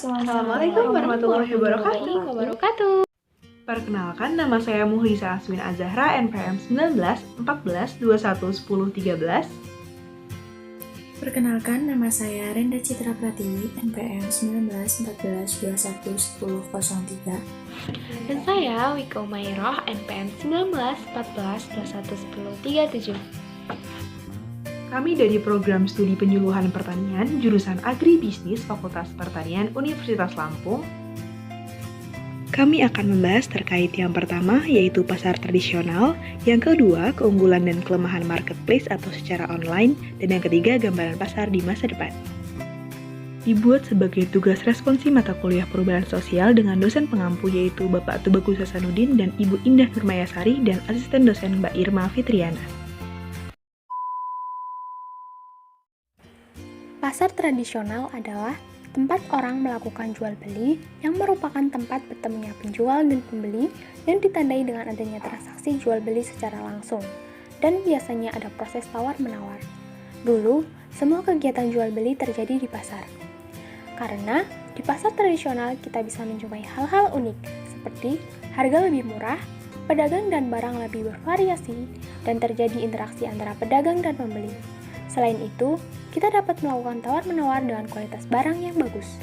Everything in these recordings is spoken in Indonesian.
Assalamualaikum warahmatullahi wabarakatuh. Perkenalkan, nama saya Muhlisa Aswin Azahra, NPM 19 14 21 10 13. Perkenalkan, nama saya Renda Citra Pratiwi, NPM 19 14 21 10 03. Dan saya Wiko Mairoh, NPM 19 14 21 10 37. Kami dari Program Studi Penyuluhan Pertanian, jurusan Agribisnis Fakultas Pertanian Universitas Lampung. Kami akan membahas terkait yang pertama, yaitu pasar tradisional, yang kedua, keunggulan dan kelemahan marketplace atau secara online, dan yang ketiga, gambaran pasar di masa depan. Dibuat sebagai tugas responsi mata kuliah perubahan sosial dengan dosen pengampu yaitu Bapak Tubagus Hasanuddin dan Ibu Indah Nurmayasari dan asisten dosen Mbak Irma Fitriana. Pasar tradisional adalah tempat orang melakukan jual beli yang merupakan tempat bertemunya penjual dan pembeli yang ditandai dengan adanya transaksi jual beli secara langsung dan biasanya ada proses tawar-menawar. Dulu, semua kegiatan jual beli terjadi di pasar. Karena di pasar tradisional kita bisa menjumpai hal-hal unik seperti harga lebih murah, pedagang dan barang lebih bervariasi, dan terjadi interaksi antara pedagang dan pembeli. Selain itu, kita dapat melakukan tawar-menawar dengan kualitas barang yang bagus.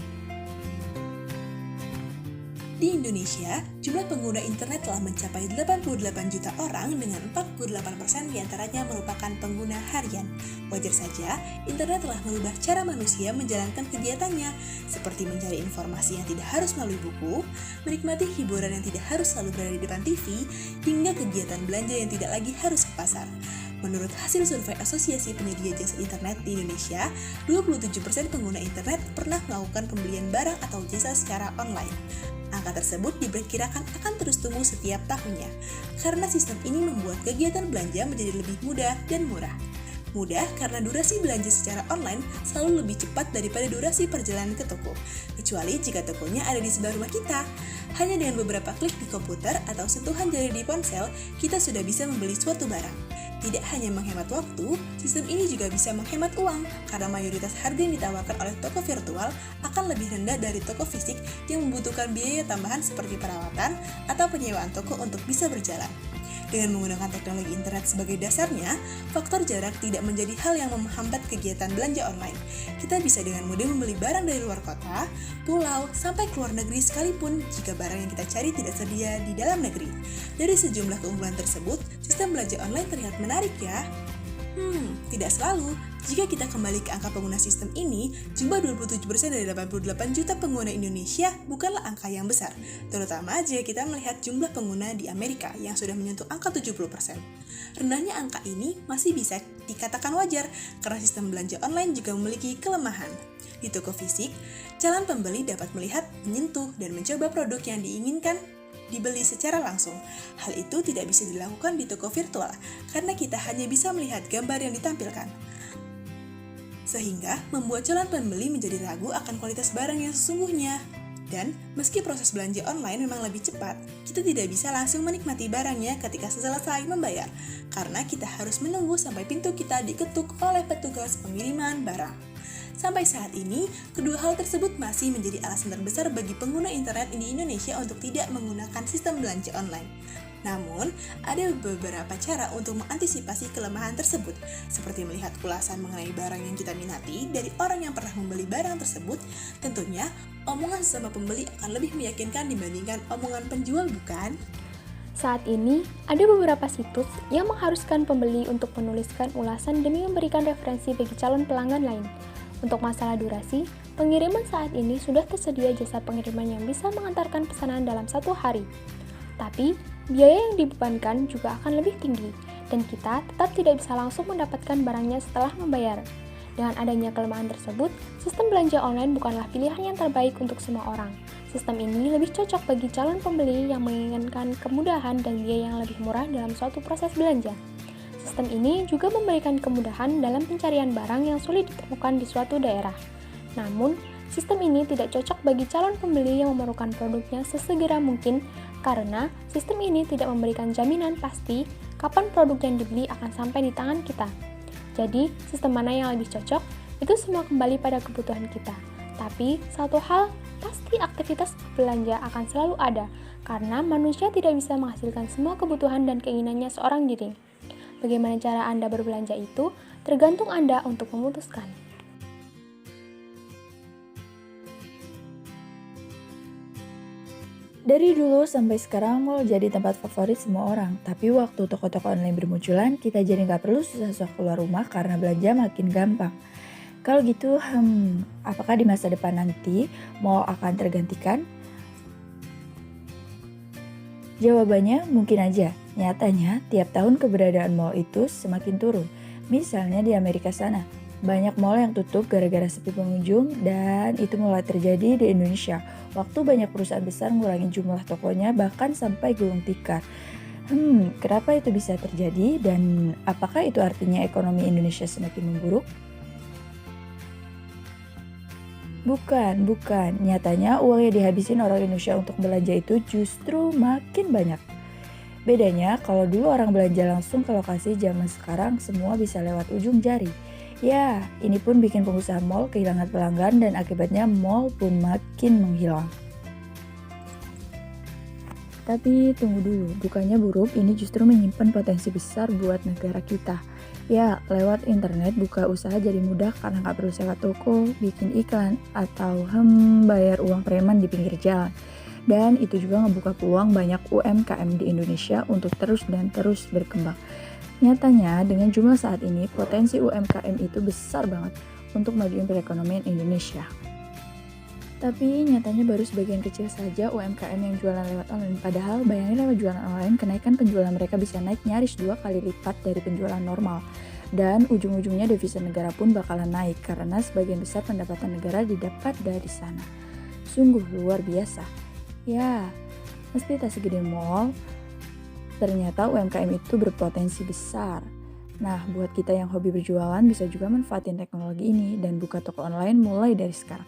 Di Indonesia, jumlah pengguna internet telah mencapai 88 juta orang dengan 48% diantaranya merupakan pengguna harian. Wajar saja, internet telah merubah cara manusia menjalankan kegiatannya, seperti mencari informasi yang tidak harus melalui buku, menikmati hiburan yang tidak harus selalu berada di depan TV, hingga kegiatan belanja yang tidak lagi harus ke pasar. Menurut hasil survei Asosiasi Penyedia Jasa Internet di Indonesia, 27% pengguna internet pernah melakukan pembelian barang atau jasa secara online. Angka tersebut diperkirakan akan terus tumbuh setiap tahunnya, karena sistem ini membuat kegiatan belanja menjadi lebih mudah dan murah. Mudah karena durasi belanja secara online selalu lebih cepat daripada durasi perjalanan ke toko, kecuali jika tokonya ada di sebelah rumah kita. Hanya dengan beberapa klik di komputer atau sentuhan jari di ponsel, kita sudah bisa membeli suatu barang. Tidak hanya menghemat waktu, sistem ini juga bisa menghemat uang, karena mayoritas harga yang ditawarkan oleh toko virtual akan lebih rendah dari toko fisik yang membutuhkan biaya tambahan seperti perawatan atau penyewaan toko untuk bisa berjalan. Dengan menggunakan teknologi internet sebagai dasarnya, faktor jarak tidak menjadi hal yang menghambat kegiatan belanja online. Kita bisa dengan mudah membeli barang dari luar kota, pulau, sampai ke luar negeri sekalipun jika barang yang kita cari tidak tersedia di dalam negeri. Dari sejumlah keunggulan tersebut, sistem belanja online terlihat menarik ya. Tidak selalu. Jika kita kembali ke angka pengguna sistem ini, jumlah 27% dari 88 juta pengguna Indonesia bukanlah angka yang besar, terutama jika kita melihat jumlah pengguna di Amerika yang sudah menyentuh angka 70%. Rendahnya angka ini masih bisa dikatakan wajar, karena sistem belanja online juga memiliki kelemahan. Di toko fisik, calon pembeli dapat melihat, menyentuh, dan mencoba produk yang diinginkan dibeli secara langsung. Hal itu tidak bisa dilakukan di toko virtual, karena kita hanya bisa melihat gambar yang ditampilkan. Sehingga membuat calon pembeli menjadi ragu akan kualitas barang yang sesungguhnya. Dan meski proses belanja online memang lebih cepat, kita tidak bisa langsung menikmati barangnya ketika selesai membayar, karena kita harus menunggu sampai pintu kita diketuk oleh petugas pengiriman barang. Sampai saat ini, kedua hal tersebut masih menjadi alasan terbesar bagi pengguna internet di Indonesia untuk tidak menggunakan sistem belanja online. Namun, ada beberapa cara untuk mengantisipasi kelemahan tersebut, seperti melihat ulasan mengenai barang yang kita minati dari orang yang pernah membeli barang tersebut. Tentunya, omongan sesama pembeli akan lebih meyakinkan dibandingkan omongan penjual, bukan? Saat ini, ada beberapa situs yang mengharuskan pembeli untuk menuliskan ulasan demi memberikan referensi bagi calon pelanggan lain. Untuk masalah durasi, pengiriman saat ini sudah tersedia jasa pengiriman yang bisa mengantarkan pesanan dalam 1 hari. Tapi, biaya yang dibebankan juga akan lebih tinggi, dan kita tetap tidak bisa langsung mendapatkan barangnya setelah membayar. Dengan adanya kelemahan tersebut, sistem belanja online bukanlah pilihan yang terbaik untuk semua orang. Sistem ini lebih cocok bagi calon pembeli yang menginginkan kemudahan dan biaya yang lebih murah dalam suatu proses belanja. Sistem ini juga memberikan kemudahan dalam pencarian barang yang sulit ditemukan di suatu daerah. Namun, sistem ini tidak cocok bagi calon pembeli yang memerlukan produknya sesegera mungkin karena sistem ini tidak memberikan jaminan pasti kapan produk yang dibeli akan sampai di tangan kita. Jadi, sistem mana yang lebih cocok, itu semua kembali pada kebutuhan kita. Tapi, satu hal pasti aktivitas belanja akan selalu ada, karena manusia tidak bisa menghasilkan semua kebutuhan dan keinginannya seorang diri. Bagaimana cara Anda berbelanja itu tergantung Anda untuk memutuskan. Dari dulu sampai sekarang mall jadi tempat favorit semua orang. Tapi waktu toko-toko online bermunculan, kita jadi nggak perlu susah-susah keluar rumah karena belanja makin gampang. Kalau gitu, apakah di masa depan nanti mall akan tergantikan? Jawabannya mungkin aja. Nyatanya, tiap tahun keberadaan mall itu semakin turun. Misalnya di Amerika sana, banyak mall yang tutup gara-gara sepi pengunjung dan itu mulai terjadi di Indonesia. Waktu banyak perusahaan besar ngurangin jumlah tokonya bahkan sampai gulung tikar. Kenapa itu bisa terjadi dan apakah itu artinya ekonomi Indonesia semakin memburuk? Bukan. Nyatanya uang yang dihabisin orang Indonesia untuk belanja itu justru makin banyak. Bedanya kalau dulu orang belanja langsung ke lokasi, zaman sekarang semua bisa lewat ujung jari. Ya, ini pun bikin pengusaha mall kehilangan pelanggan dan akibatnya mall pun makin menghilang. Tapi tunggu dulu, bukannya buruk, ini justru menyimpan potensi besar buat negara kita. Ya, lewat internet buka usaha jadi mudah karena nggak perlu sewa toko, bikin iklan, atau bayar uang preman di pinggir jalan. Dan itu juga ngebuka peluang banyak UMKM di Indonesia untuk terus berkembang. Nyatanya, dengan jumlah saat ini, potensi UMKM itu besar banget untuk majuin perekonomian Indonesia. Tapi nyatanya baru sebagian kecil saja UMKM yang jualan lewat online. Padahal bayangin lewat jualan online, kenaikan penjualan mereka bisa naik nyaris 2 kali lipat dari penjualan normal. Dan ujung-ujungnya devisa negara pun bakalan naik karena sebagian besar pendapatan negara didapat dari sana. Sungguh luar biasa. Ya, meski tak segede mall, ternyata UMKM itu berpotensi besar. Nah, buat kita yang hobi berjualan bisa juga manfaatin teknologi ini dan buka toko online mulai dari sekarang.